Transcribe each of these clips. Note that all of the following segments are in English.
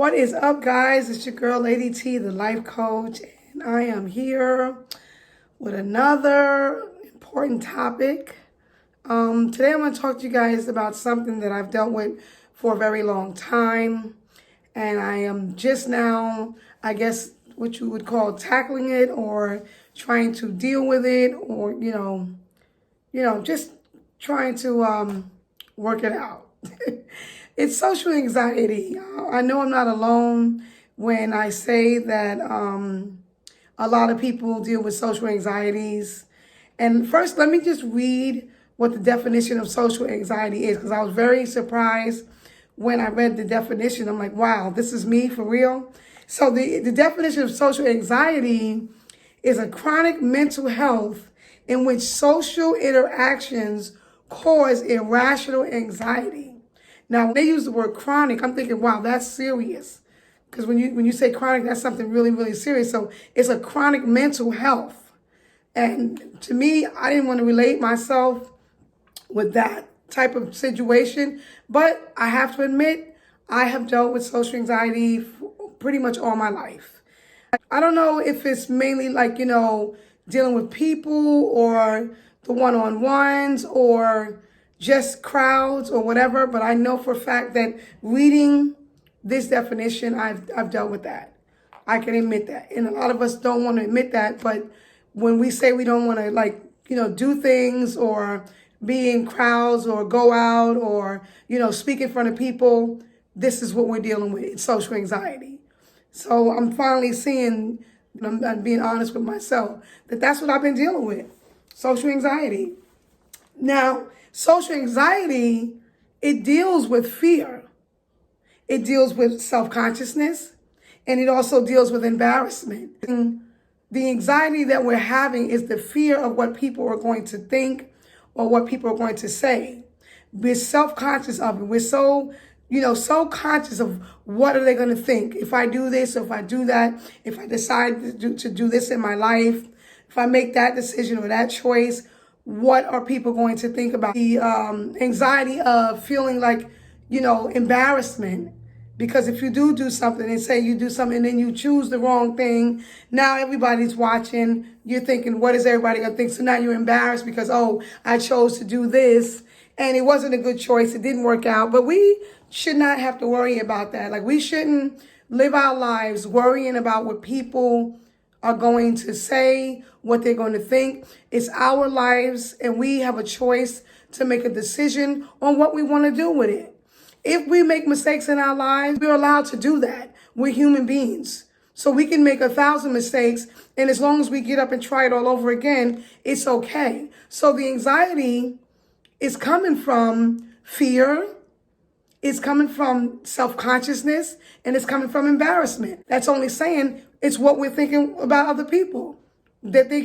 What is up, guys? It's your girl, Lady T, the life coach, and I am here with another important topic. Today, I'm going to talk to you guys about something that I've dealt with for a very long time, and I am just now, I guess, what you would call tackling it or trying to deal with it, or just trying to work it out. It's social anxiety. I know I'm not alone when I say that a lot of people deal with social anxieties. And first, let me just read what the definition of social anxiety is, because I was very surprised when I read the definition. I'm like, wow, this is me for real. So the definition of social anxiety is a chronic mental health in which social interactions cause irrational anxiety. Now, when they use the word chronic, I'm thinking, wow, that's serious. Because when you say chronic, that's something really, really serious. So it's a chronic mental health. And to me, I didn't want to relate myself with that type of situation. But I have to admit, I have dealt with social anxiety pretty much all my life. I don't know if it's mainly dealing with people or the one-on-ones or just crowds or whatever, but I know for a fact that reading this definition, I've dealt with that. I can admit that. And a lot of us don't want to admit that, but when we say we don't want to do things or be in crowds or go out or, speak in front of people, this is what we're dealing with. It's social anxiety. So I'm finally seeing, I'm being honest with myself, that's what I've been dealing with, social anxiety. Now, social anxiety, it deals with fear. It deals with self-consciousness, and it also deals with embarrassment. And the anxiety that we're having is the fear of what people are going to think or what people are going to say. We're self-conscious of it. We're so conscious of what are they going to think if I do this, or if I do that, if I decide to do this in my life, if I make that decision or that choice. What are people going to think about? The anxiety of feeling like, embarrassment. Because if you do something and say you do something and then you choose the wrong thing, now everybody's watching. You're thinking, what is everybody going to think? So now you're embarrassed because, oh, I chose to do this and it wasn't a good choice. It didn't work out. But we should not have to worry about that. Like, we shouldn't live our lives worrying about what people are going to say, what they're going to think. It's our lives, and we have a choice to make a decision on what we want to do with it. If we make mistakes in our lives, we're allowed to do that. We're human beings. So we can make 1,000 mistakes, and as long as we get up and try it all over again, it's okay. So the anxiety is coming from fear, it's coming from self-consciousness, and it's coming from embarrassment. That's only saying it's what we're thinking about other people, that they,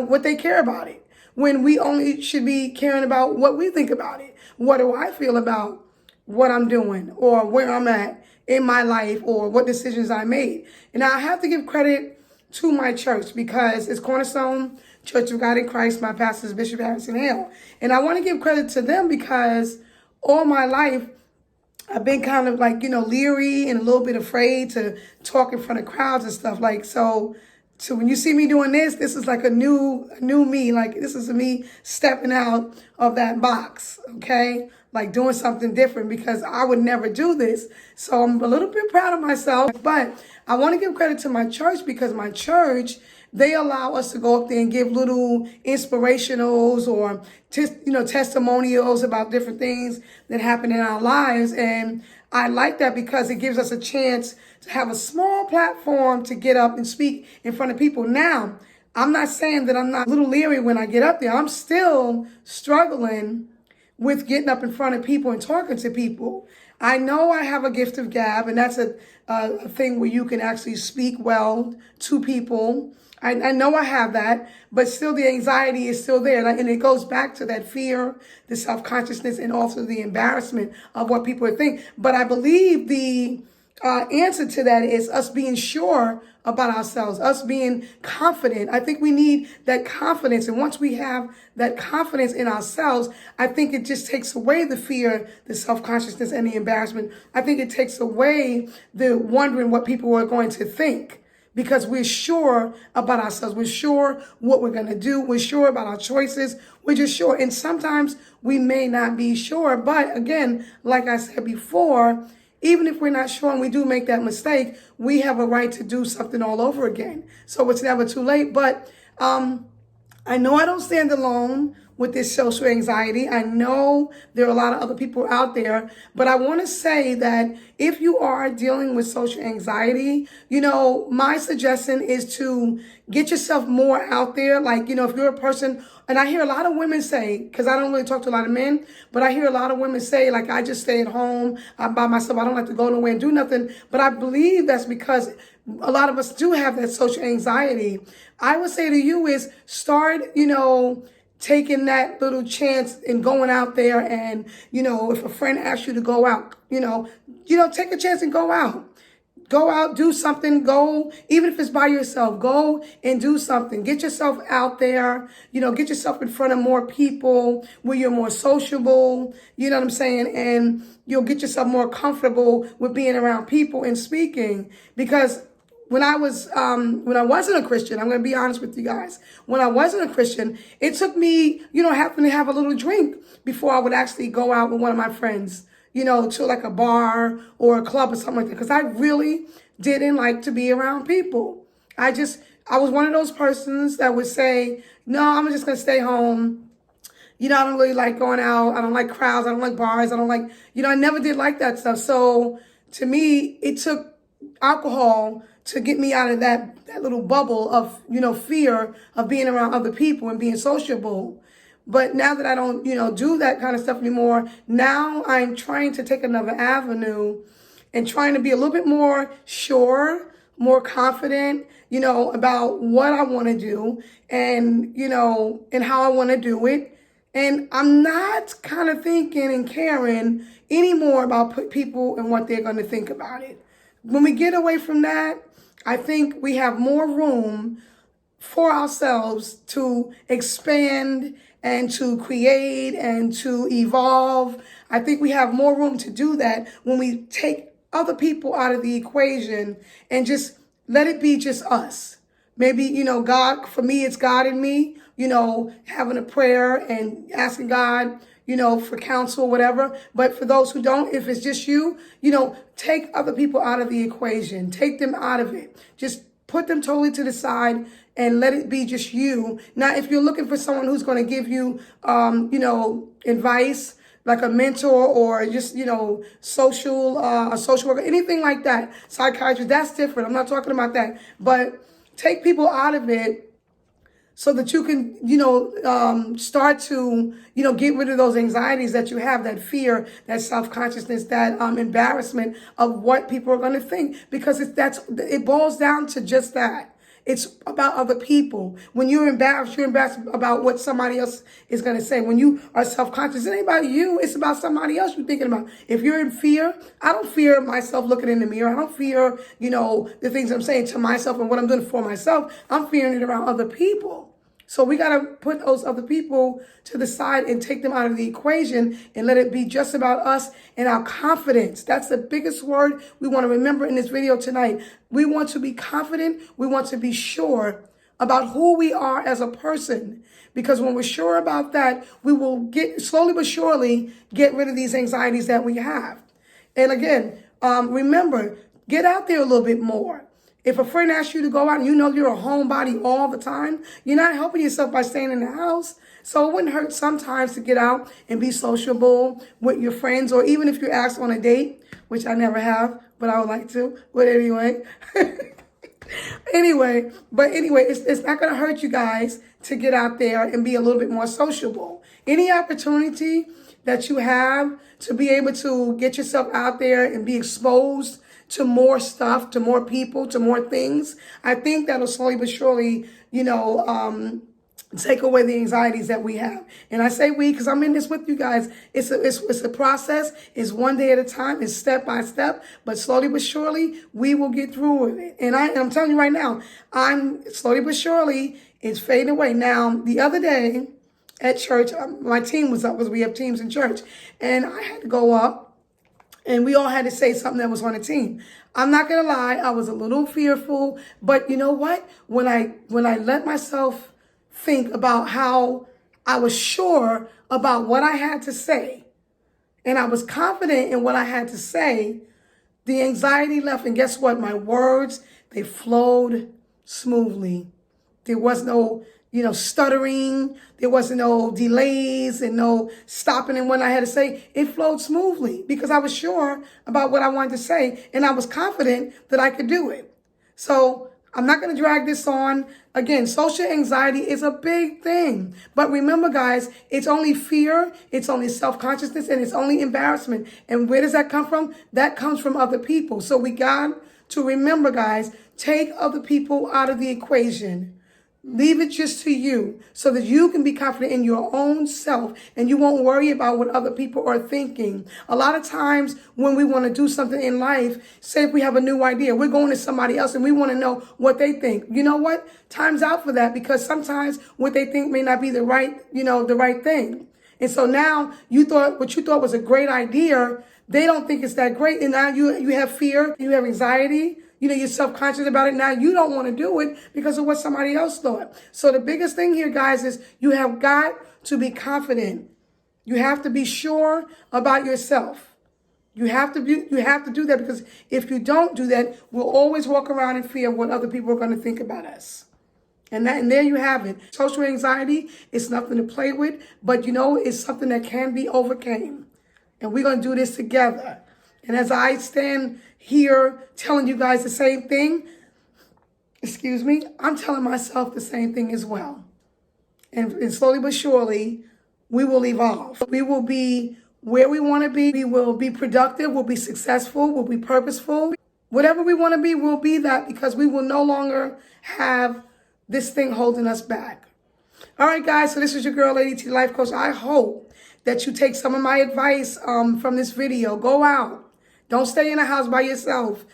what they care about it, when we only should be caring about what we think about it. What do I feel about what I'm doing or where I'm at in my life or what decisions I made? And I have to give credit to my church, because it's Cornerstone Church of God in Christ. My pastor is Bishop Harrison Hale. And I want to give credit to them because all my life, I've been kind of leery and a little bit afraid to talk in front of crowds and stuff. So when you see me doing this is like a new me. Like, this is me stepping out of that box, okay? Like doing something different, because I would never do this. So I'm a little bit proud of myself, but I want to give credit to my church, because my church, they allow us to go up there and give little inspirationals or testimonials about different things that happen in our lives. And I like that because it gives us a chance to have a small platform to get up and speak in front of people. Now, I'm not saying that I'm not a little leery when I get up there. I'm still struggling with getting up in front of people and talking to people. I know I have a gift of gab, and that's a thing where you can actually speak well to people. I know I have that, but still the anxiety is still there. And it goes back to that fear, the self-consciousness, and also the embarrassment of what people think. But I believe the answer to that is us being sure about ourselves, us being confident. I think we need that confidence. And once we have that confidence in ourselves, I think it just takes away the fear, the self-consciousness, and the embarrassment. I think it takes away the wondering what people are going to think. Because we're sure about ourselves. We're sure what we're going to do. We're sure about our choices. We're just sure. And sometimes we may not be sure. But again, like I said before, even if we're not sure and we do make that mistake, we have a right to do something all over again. So it's never too late. But I know I don't stand alone with this social anxiety. I know there are a lot of other people out there, but I want to say that if you are dealing with social anxiety, my suggestion is to get yourself more out there. Like, if you're a person, and I hear a lot of women say, because I don't really talk to a lot of men, but I hear a lot of women say, like, I just stay at home, I'm by myself, I don't like to go nowhere and do nothing. But I believe that's because a lot of us do have that social anxiety. I would say to you is start, taking that little chance and going out there. And, if a friend asks you to go out, take a chance and go out. Go out, do something, go, even if it's by yourself, go and do something. Get yourself out there, get yourself in front of more people where you're more sociable, you know what I'm saying? And you'll get yourself more comfortable with being around people and speaking. Because when I wasn't a Christian, I'm going to be honest with you guys. When I wasn't a Christian, it took me, having to have a little drink before I would actually go out with one of my friends, to like a bar or a club or something like that. Because I really didn't like to be around people. I was one of those persons that would say, no, I'm just going to stay home. I don't really like going out. I don't like crowds. I don't like bars. I don't like, I never did like that stuff. So to me, it took alcohol to get me out of that little bubble of, fear of being around other people and being sociable. But now that I don't, do that kind of stuff anymore, now I'm trying to take another avenue and trying to be a little bit more sure, more confident, about what I want to do and, and how I want to do it. And I'm not kind of thinking and caring anymore about people and what they're going to think about it. When we get away from that, I think we have more room for ourselves to expand and to create and to evolve. I think we have more room to do that when we take other people out of the equation and just let it be just us. Maybe, God, for me, it's God in me, having a prayer and asking God, for counsel or whatever. But for those who don't, if it's just you, take other people out of the equation. Take them out of it. Just put them totally to the side and let it be just you. Now, if you're looking for someone who's going to give you, advice, like a mentor or just, a social worker, anything like that, psychiatrist, that's different. I'm not talking about that. But take people out of it so that you can, start to, get rid of those anxieties that you have, that fear, that self-consciousness, that embarrassment of what people are going to think. Because it boils down to just that. It's about other people. When you're embarrassed about what somebody else is going to say. When you are self-conscious, it ain't about you. It's about somebody else you're thinking about. If you're in fear, I don't fear myself looking in the mirror. I don't fear, the things I'm saying to myself and what I'm doing for myself. I'm fearing it around other people. So we got to put those other people to the side and take them out of the equation and let it be just about us and our confidence. That's the biggest word we want to remember in this video tonight. We want to be confident. We want to be sure about who we are as a person. Because when we're sure about that, we will slowly but surely get rid of these anxieties that we have. And again, remember, get out there a little bit more. If a friend asks you to go out and you're a homebody all the time, you're not helping yourself by staying in the house. So it wouldn't hurt sometimes to get out and be sociable with your friends, or even if you're asked on a date, which I never have, but I would like to. But anyway, anyway, it's not going to hurt you guys to get out there and be a little bit more sociable. Any opportunity that you have to be able to get yourself out there and be exposed to more stuff, to more people, to more things, I think that'll slowly but surely, take away the anxieties that we have. And I say we because I'm in this with you guys. It's a process. It's one day at a time. It's step by step. But slowly but surely, we will get through it. And I'm telling you right now, I'm slowly but surely, it's fading away. Now, the other day at church, my team was up because we have teams in church. And I had to go up. And we all had to say something that was on the team. I'm not going to lie. I was a little fearful. But you know what? When I let myself think about how I was sure about what I had to say, and I was confident in what I had to say, the anxiety left. And guess what? My words, they flowed smoothly. There was no, stuttering. There wasn't no delays and no stopping in what I had to say. It flowed smoothly because I was sure about what I wanted to say, and I was confident that I could do it. So I'm not going to drag this on. Again, social anxiety is a big thing. But remember, guys, it's only fear, it's only self-consciousness, and it's only embarrassment. And where does that come from? That comes from other people. So we got to remember, guys, take other people out of the equation. Leave it just to you so that you can be confident in your own self and you won't worry about what other people are thinking. A lot of times when we want to do something in life, say if we have a new idea, we're going to somebody else and we want to know what they think. You know what? Time's out for that because sometimes what they think may not be the right thing. And so now what you thought was a great idea, they don't think it's that great. And now you have fear, you have anxiety. You're self-conscious about it. Now you don't want to do it because of what somebody else thought. So the biggest thing here, guys, is you have got to be confident. You have to be sure about yourself. You have to do that because if you don't do that, we'll always walk around in fear of what other people are going to think about us. And there you have it. Social anxiety is nothing to play with, but it's something that can be overcome. And we're going to do this together. And as I stand here telling you guys the same thing, I'm telling myself the same thing as well. And slowly but surely, we will evolve. We will be where we want to be. We will be productive. We'll be successful. We'll be purposeful. Whatever we want to be, we'll be that because we will no longer have this thing holding us back. All right, guys. So this is your girl, Lady T, Life Coach. I hope that you take some of my advice from this video. Go out. Don't stay in a house by yourself,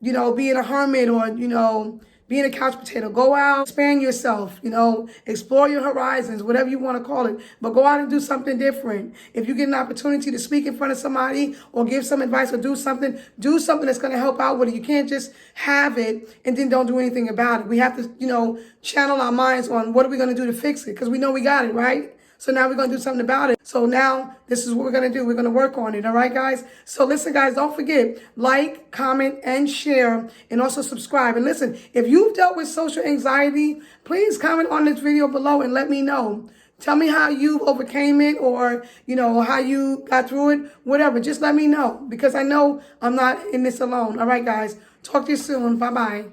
being a hermit or, being a couch potato. Go out, expand yourself, explore your horizons, whatever you want to call it. But go out and do something different. If you get an opportunity to speak in front of somebody or give some advice or do something that's going to help out with it. You can't just have it and then don't do anything about it. We have to, channel our minds on what are we going to do to fix it because we know we got it, right? So now we're going to do something about it. So now this is what we're going to do. We're going to work on it. All right, guys? So listen, guys, don't forget, like, comment, and share, and also subscribe. And listen, if you've dealt with social anxiety, please comment on this video below and let me know. Tell me how you overcame it or, how you got through it, whatever. Just let me know because I know I'm not in this alone. All right, guys? Talk to you soon. Bye-bye.